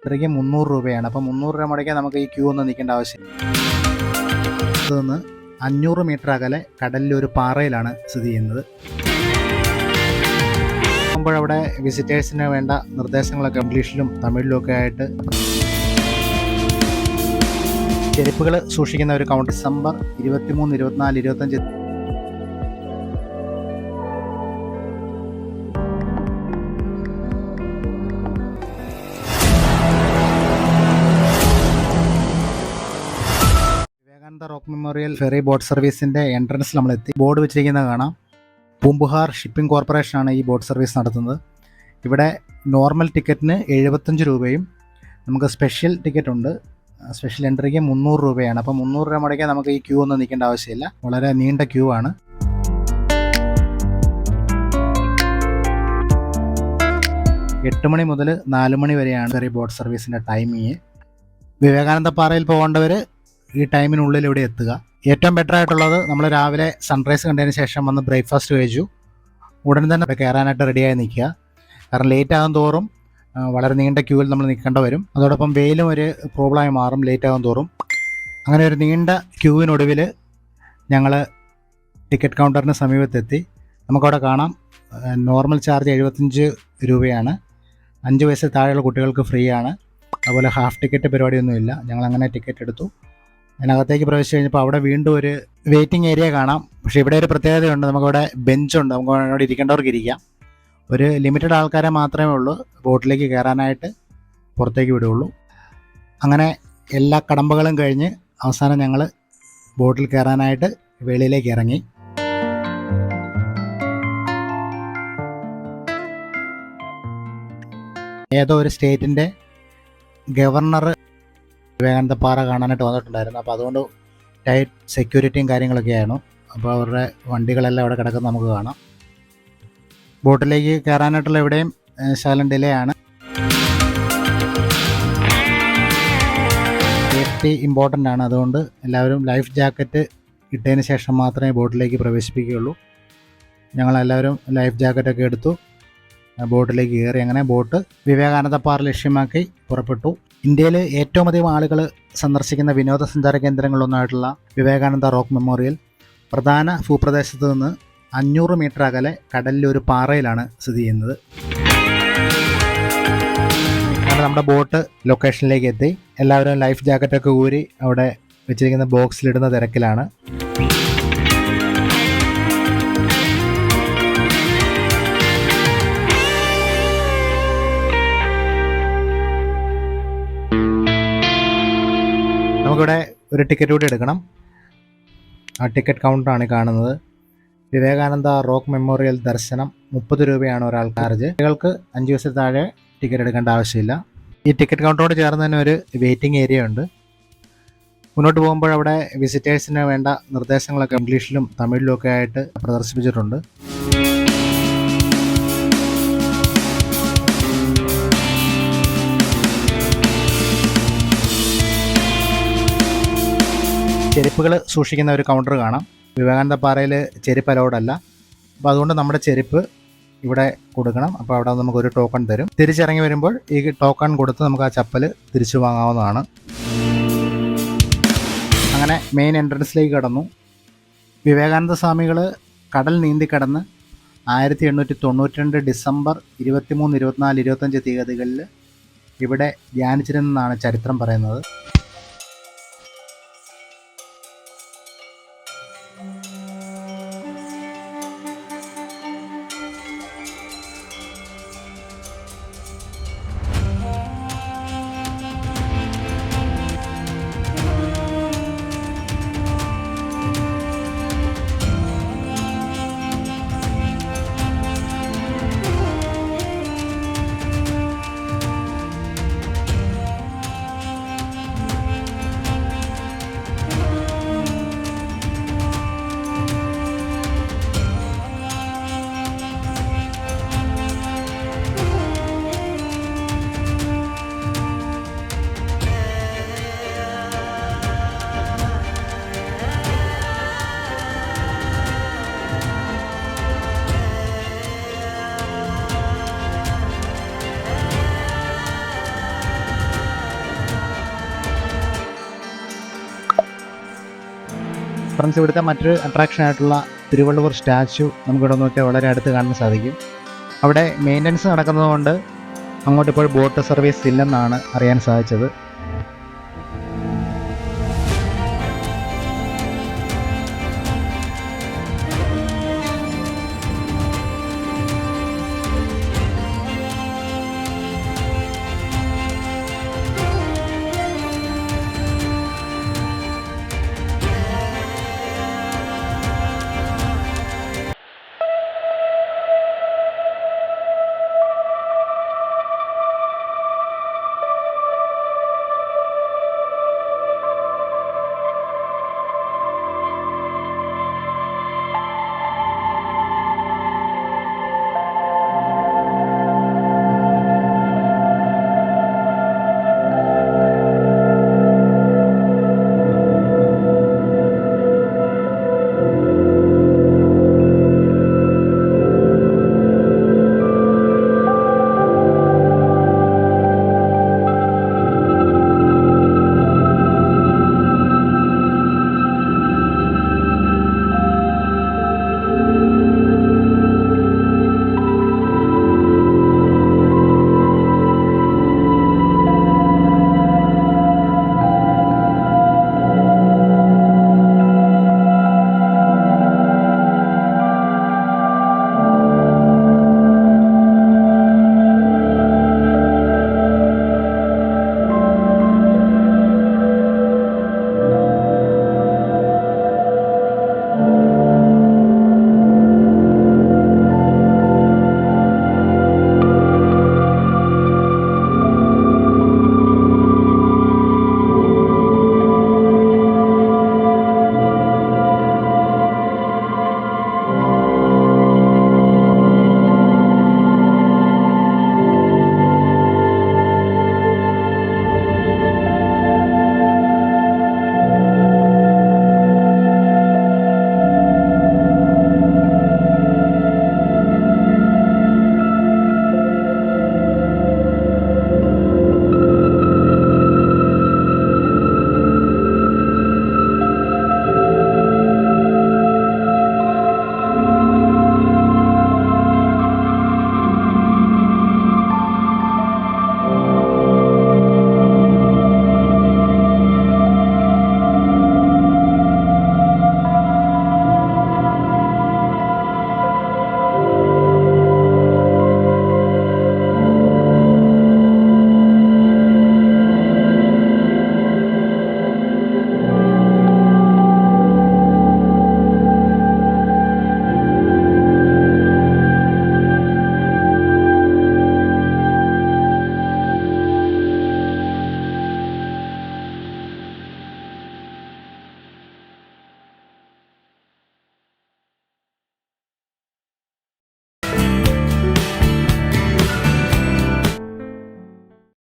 ഇത്രയ്ക്ക് 300 രൂപയാണ്. അപ്പോൾ 300 രൂപ മുടക്കിയാൽ നമുക്ക് ഈ ക്യൂ ഒന്നും നിൽക്കേണ്ട ആവശ്യമില്ല. ഇതിൽ നിന്ന് 500 മീറ്റർ അകലെ കടലിലൊരു പാറയിലാണ് സ്ഥിതി ചെയ്യുന്നത്. അവിടെ വിസിറ്റേഴ്സിന് വേണ്ട നിർദ്ദേശങ്ങളൊക്കെ ഇംഗ്ലീഷിലും തമിഴിലും ഒക്കെ ആയിട്ട്. ചെരുപ്പുകൾ സൂക്ഷിക്കുന്ന ഒരു counter December 23, 24, 25. Vivekananda rock memorial ferry boat സർവീസിൻ്റെ എൻട്രൻസിൽ നമ്മളെത്തി. ബോർഡ് വെച്ചിരിക്കുന്നത് കാണാം. പൂമ്പുഹാർ ഷിപ്പിംഗ് കോർപ്പറേഷനാണ് ഈ ബോട്ട് സർവീസ് നടത്തുന്നത്. ഇവിടെ നോർമൽ ടിക്കറ്റിന് 75 രൂപയും നമുക്ക് സ്പെഷ്യൽ ടിക്കറ്റ് ഉണ്ട്. സ്പെഷ്യൽ എൻട്രിക്ക് 300 രൂപയാണ്. അപ്പോൾ 300 രൂപ മുടക്കിയാൽ നമുക്ക് ഈ ക്യൂ ഒന്നും നിൽക്കേണ്ട ആവശ്യമില്ല. വളരെ നീണ്ട ക്യൂ ആണ്. എട്ട് മണി മുതൽ 4 മണി വരെയാണ് ഫെറി ബോട്ട് സർവീസിൻ്റെ ടൈമിങ്. വിവേകാനന്ദ പാറയിൽ പോകേണ്ടവർ ഈ ടൈമിനുള്ളിൽ ഇവിടെ എത്തുക. ഏറ്റവും ബെറ്റർ ആയിട്ടുള്ളത് നമ്മൾ രാവിലെ സൺറൈസ് കണ്ടതിന് ശേഷം വന്ന് ബ്രേക്ക്ഫാസ്റ്റ് കഴിച്ചു ഉടൻ തന്നെ കയറാനായിട്ട് റെഡിയായി നിൽക്കുക. കാരണം ലേറ്റ് ആകും തോറും വളരെ നീണ്ട ക്യൂവിൽ നമ്മൾ നിൽക്കേണ്ടി വരും. അതോടൊപ്പം വെയിലും ഒരു പ്രോബ്ലമായി മാറും ലേറ്റ് ആകും തോറും. അങ്ങനെ ഒരു നീണ്ട ക്യൂവിനൊടുവിൽ ഞങ്ങൾ ടിക്കറ്റ് കൗണ്ടറിന് സമീപത്തെത്തി. നമുക്കവിടെ കാണാം നോർമൽ ചാർജ് 75 രൂപയാണ്. 5 വയസ്സിൽ താഴെയുള്ള കുട്ടികൾക്ക് ഫ്രീ ആണ്. അതുപോലെ ഹാഫ് ടിക്കറ്റ് പരിപാടിയൊന്നുമില്ല. ഞങ്ങളങ്ങനെ ടിക്കറ്റ് എടുത്തു. അതിനകത്തേക്ക് പ്രവേശിച്ച് കഴിഞ്ഞപ്പോൾ അവിടെ വീണ്ടും ഒരു വെയിറ്റിംഗ് ഏരിയ കാണാം. പക്ഷേ ഇവിടെ ഒരു പ്രത്യേകതയുണ്ട്. നമുക്കവിടെ ബെഞ്ചുണ്ട്. നമുക്ക് അവിടെ ഇരിക്കേണ്ടവർക്ക് ഇരിക്കാം. ഒരു ലിമിറ്റഡ് ആൾക്കാരെ മാത്രമേ ഉള്ളൂ ബോട്ടിലേക്ക് കയറാനായിട്ട് പുറത്തേക്ക് വിടുകയുള്ളൂ. അങ്ങനെ എല്ലാ കടമ്പകളും കഴിഞ്ഞ് അവസാനം ഞങ്ങൾ ബോട്ടിൽ കയറാനായിട്ട് വെളിയിലേക്ക് ഇറങ്ങി. ഏതോ ഒരു സ്റ്റേറ്റിൻ്റെ ഗവർണർ വിവേകാനന്ദ പാറ കാണാനായിട്ട് വന്നിട്ടുണ്ടായിരുന്നു. അപ്പോൾ അതുകൊണ്ട് ടൈറ്റ് സെക്യൂരിറ്റിയും കാര്യങ്ങളൊക്കെയായിരുന്നു. അപ്പോൾ അവരുടെ വണ്ടികളെല്ലാം അവിടെ കിടക്കുന്നത് നമുക്ക് കാണാം. ബോട്ടിലേക്ക് കയറാനായിട്ടുള്ള എവിടെയും ശകലം ഡിലേ ആണ്. സേഫ്റ്റി ഇമ്പോർട്ടൻ്റ് ആണ്. അതുകൊണ്ട് എല്ലാവരും ലൈഫ് ജാക്കറ്റ് ഇട്ടതിന് ശേഷം മാത്രമേ ബോട്ടിലേക്ക് പ്രവേശിപ്പിക്കുകയുള്ളൂ. ഞങ്ങളെല്ലാവരും ലൈഫ് ജാക്കറ്റൊക്കെ എടുത്തു ബോട്ടിലേക്ക് കയറി. അങ്ങനെ ബോട്ട് വിവേകാനന്ദ പാറ ലക്ഷ്യമാക്കി പുറപ്പെട്ടു. ഇന്ത്യയിൽ ഏറ്റവും അധികം ആളുകൾ സന്ദർശിക്കുന്ന വിനോദസഞ്ചാര കേന്ദ്രങ്ങളിലൊന്നായിട്ടുള്ള വിവേകാനന്ദ റോക്ക് മെമ്മോറിയൽ പ്രധാന ഭൂപ്രദേശത്ത് നിന്ന് 500 മീറ്റർ അകലെ കടലിലൊരു പാറയിലാണ് സ്ഥിതി ചെയ്യുന്നത്. അങ്ങനെ നമ്മുടെ ബോട്ട് ലൊക്കേഷനിലേക്ക് എത്തി. എല്ലാവരും ലൈഫ് ജാക്കറ്റൊക്കെ ഊരി അവിടെ വെച്ചിരിക്കുന്ന ബോക്സിലിടുന്ന തിരക്കിലാണ്. നമുക്കിവിടെ ഒരു ടിക്കറ്റ് കൂടി എടുക്കണം. ആ ടിക്കറ്റ് കൗണ്ടറാണ് കാണുന്നത്. വിവേകാനന്ദ റോക്ക് മെമ്മോറിയൽ ദർശനം 30 രൂപയാണ് ഒരാൾ ചാർജ്. കുട്ടികൾക്ക് 5 വയസ്സിൽ താഴെ ടിക്കറ്റ് എടുക്കേണ്ട ആവശ്യമില്ല. ഈ ടിക്കറ്റ് കൗണ്ടറോട് ചേർന്ന് തന്നെ ഒരു വെയിറ്റിംഗ് ഏരിയ ഉണ്ട്. മുന്നോട്ട് പോകുമ്പോൾ അവിടെ വിസിറ്റേഴ്സിന് വേണ്ട നിർദ്ദേശങ്ങളൊക്കെ ഇംഗ്ലീഷിലും തമിഴിലും ഒക്കെ ആയിട്ട് പ്രദർശിപ്പിച്ചിട്ടുണ്ട്. ചെരുപ്പുകൾ സൂക്ഷിക്കുന്ന ഒരു കൗണ്ടർ കാണാം. വിവേകാനന്ദ പാറയിൽ ചെരുപ്പ് അലൗഡല്ല. അപ്പോൾ അതുകൊണ്ട് നമ്മുടെ ചെരുപ്പ് ഇവിടെ കൊടുക്കണം. അപ്പോൾ അവിടെ നമുക്കൊരു ടോക്കൺ തരും. തിരിച്ചിറങ്ങി വരുമ്പോൾ ഈ ടോക്കൺ കൊടുത്ത് നമുക്ക് ആ ചപ്പൽ തിരിച്ചു വാങ്ങാവുന്നതാണ്. അങ്ങനെ മെയിൻ എൻട്രൻസിലേക്ക് കടന്നു. വിവേകാനന്ദ സ്വാമികൾ കടൽ നീന്തിക്കടന്ന് 1892 ഡിസംബർ 23, 24, 25 തീയതികളിൽ ഇവിടെ ധ്യാനിച്ചിരുന്നെന്നാണ് ചരിത്രം പറയുന്നത്. ഫ്രണ്ട്സ്, ഇവിടുത്തെ മറ്റൊരു അട്രാക്ഷൻ ആയിട്ടുള്ള തിരുവള്ളുവർ സ്റ്റാച്ചു നമുക്കിവിടെ നോക്കിയാൽ വളരെ അടുത്ത് കാണാൻ സാധിക്കും. അവിടെ മെയിൻ്റനൻസ് നടക്കുന്നതുകൊണ്ട് അങ്ങോട്ട് ഇപ്പോൾ ബോട്ട് സർവീസ് ഇല്ലെന്നാണ് അറിയാൻ സാധിച്ചത്.